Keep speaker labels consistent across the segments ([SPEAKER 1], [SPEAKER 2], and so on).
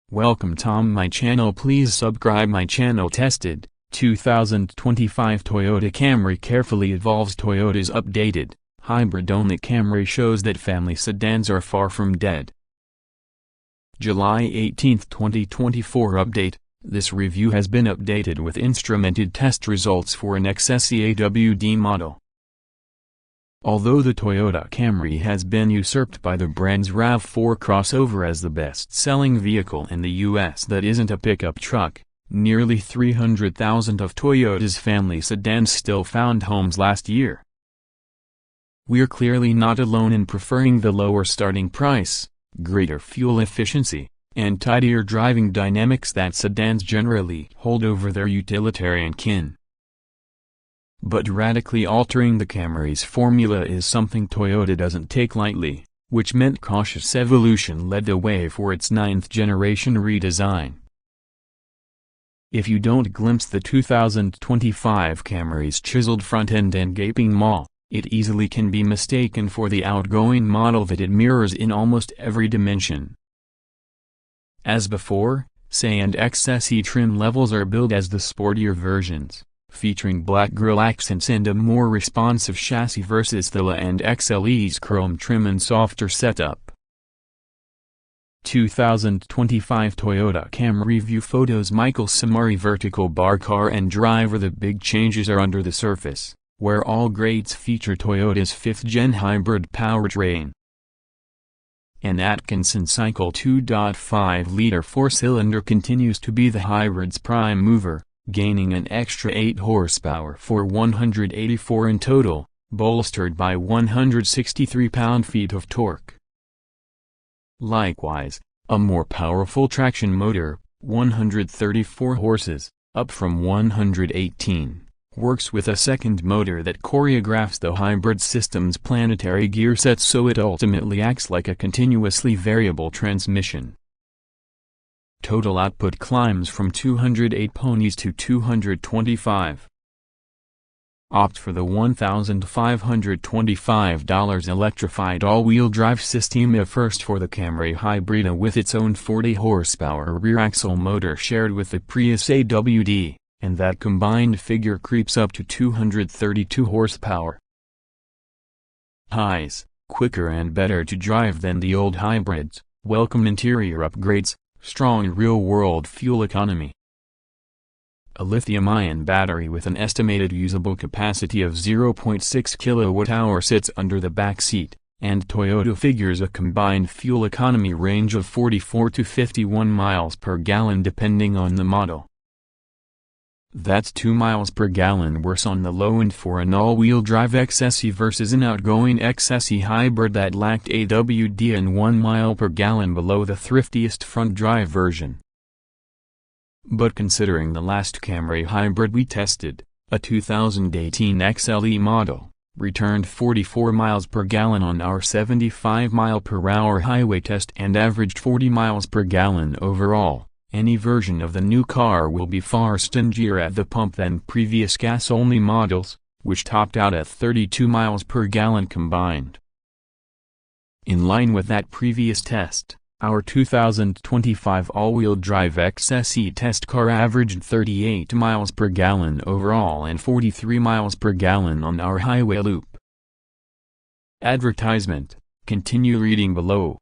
[SPEAKER 1] Welcome Tom my channel, please subscribe my channel. Tested 2025 Toyota Camry carefully evolves. Toyota's updated hybrid-only Camry shows that family sedans are far from dead. July 18, 2024 update. This review has been updated with instrumented test results for an XSE AWD model. Although the Toyota Camry has been usurped by the brand's RAV4 crossover as the best-selling vehicle in the US that isn't a pickup truck, nearly 300,000 of Toyota's family sedans still found homes last year. We're clearly not alone in preferring the lower starting price, greater fuel efficiency, and tidier driving dynamics that sedans generally hold over their utilitarian kin. But radically altering the Camry's formula is something Toyota doesn't take lightly, which meant cautious evolution led the way for its 9th-generation redesign. If you don't glimpse the 2025 Camry's chiseled front end and gaping maw, it easily can be mistaken for the outgoing model that it mirrors in almost every dimension. As before, SE and XSE trim levels are billed as the sportier versions, featuring black grille accents and a more responsive chassis versus the LE and XLE's chrome trim and softer setup. 2025 Toyota Camry review photos. Michael Samari vertical bar car and driver. The big changes are under the surface, where all grades feature Toyota's 5th-gen hybrid powertrain. An Atkinson Cycle 2.5-liter 4-cylinder continues to be the hybrid's prime mover, gaining an extra 8 horsepower for 184 in total, bolstered by 163 pound-feet of torque. Likewise, a more powerful traction motor, 134 horses, up from 118, works with a second motor that choreographs the hybrid system's planetary gear sets so it ultimately acts like a continuously variable transmission. Total output climbs from 208 ponies to 225. Opt for the $1,525 electrified all-wheel drive system, a first for the Camry Hybrida, with its own 40 horsepower rear-axle motor shared with the Prius AWD, and that combined figure creeps up to 232 horsepower. Highs, quicker and better to drive than the old hybrids, welcome interior upgrades, strong real-world fuel economy. A lithium-ion battery with an estimated usable capacity of 0.6 kWh sits under the back seat, and Toyota figures a combined fuel economy range of 44 to 51 miles per gallon depending on the model. That's 2 miles per gallon worse on the low end for an all-wheel drive XSE versus an outgoing XSE hybrid that lacked AWD, and 1 mile per gallon below the thriftiest front-drive version. But considering the last Camry hybrid we tested, a 2018 XLE model, returned 44 miles per gallon on our 75-mile-per-hour highway test and averaged 40 miles per gallon overall, any version of the new car will be far stingier at the pump than previous gas-only models, which topped out at 32 miles per gallon combined. In line with that previous test, our 2025 all-wheel drive XSE test car averaged 38 miles per gallon overall and 43 miles per gallon on our highway loop. Advertisement. Continue reading below.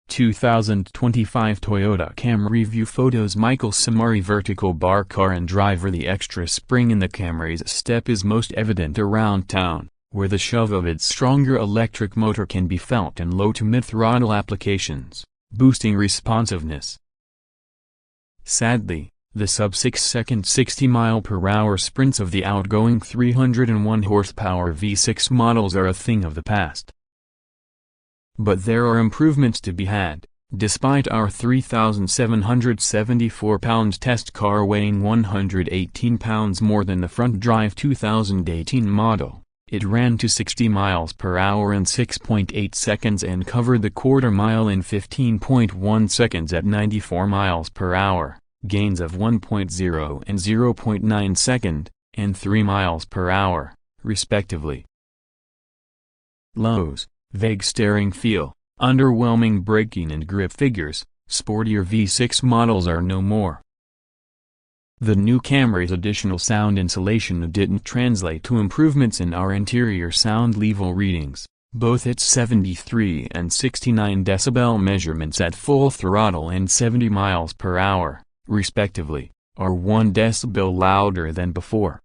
[SPEAKER 1] 2025 Toyota Camry review photos. Michael Samari vertical bar car and driver. The extra spring in the Camry's step is most evident around town, where the shove of its stronger electric motor can be felt in low to mid-throttle applications, boosting responsiveness. Sadly, the sub-6-second 60-mile-per-hour sprints of the outgoing 301 horsepower V6 models are a thing of the past. But there are improvements to be had. Despite our 3,774 pound test car weighing 118 pounds more than the front-drive 2018 model, it ran to 60 miles per hour in 6.8 seconds and covered the quarter mile in 15.1 seconds at 94 miles per hour, gains of 1.0 and 0.9 second, and 3 miles per hour, respectively. Lows: vague steering feel, underwhelming braking and grip figures, sportier V6 models are no more. The new Camry's additional sound insulation didn't translate to improvements in our interior sound level readings. Both its 73 and 69 decibel measurements at full throttle and 70 miles per hour, respectively, are 1 decibel louder than before.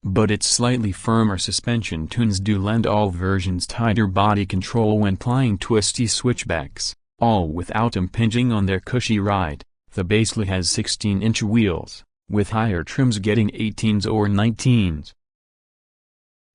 [SPEAKER 1] But its slightly firmer suspension tunes do lend all versions tighter body control when plying twisty switchbacks, all without impinging on their cushy ride. The basely has 16-inch wheels, with higher trims getting 18s or 19s.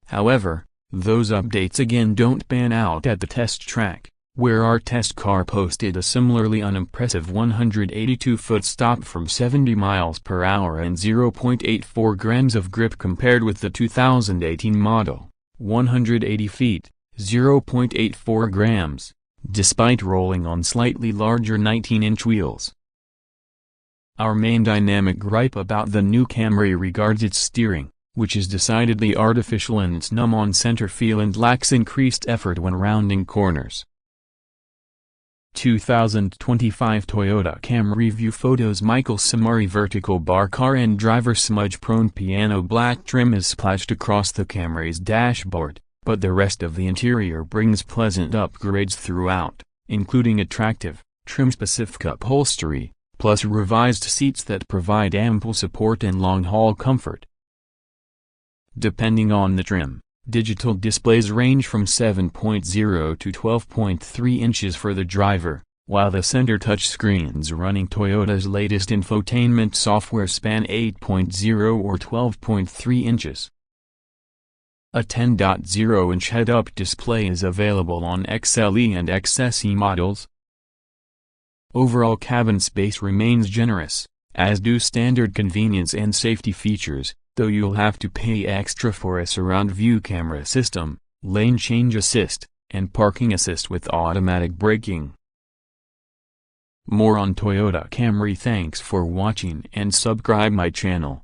[SPEAKER 1] However, those updates again don't pan out at the test track, where our test car posted a similarly unimpressive 182-foot stop from 70 miles per hour and 0.84 grams of grip compared with the 2018 model, 180 feet, 0.84 grams, despite rolling on slightly larger 19-inch wheels. Our main dynamic gripe about the new Camry regards its steering, which is decidedly artificial in its numb-on-center feel and lacks increased effort when rounding corners. 2025 Toyota Camry View Photos. Michael Samari vertical bar car and driver smudge-prone piano black trim is splashed across the Camry's dashboard, but the rest of the interior brings pleasant upgrades throughout, including attractive, trim-specific upholstery, plus revised seats that provide ample support and long-haul comfort. Depending on the trim, digital displays range from 7.0 to 12.3 inches for the driver, while the center touchscreens running Toyota's latest infotainment software span 8.0 or 12.3 inches. A 10.0-inch head-up display is available on XLE and XSE models. Overall cabin space remains generous, as do standard convenience and safety features, though you'll have to pay extra for a surround view camera system, lane change assist, and parking assist with automatic braking. More on Toyota Camry. Thanks for watching and subscribe my channel.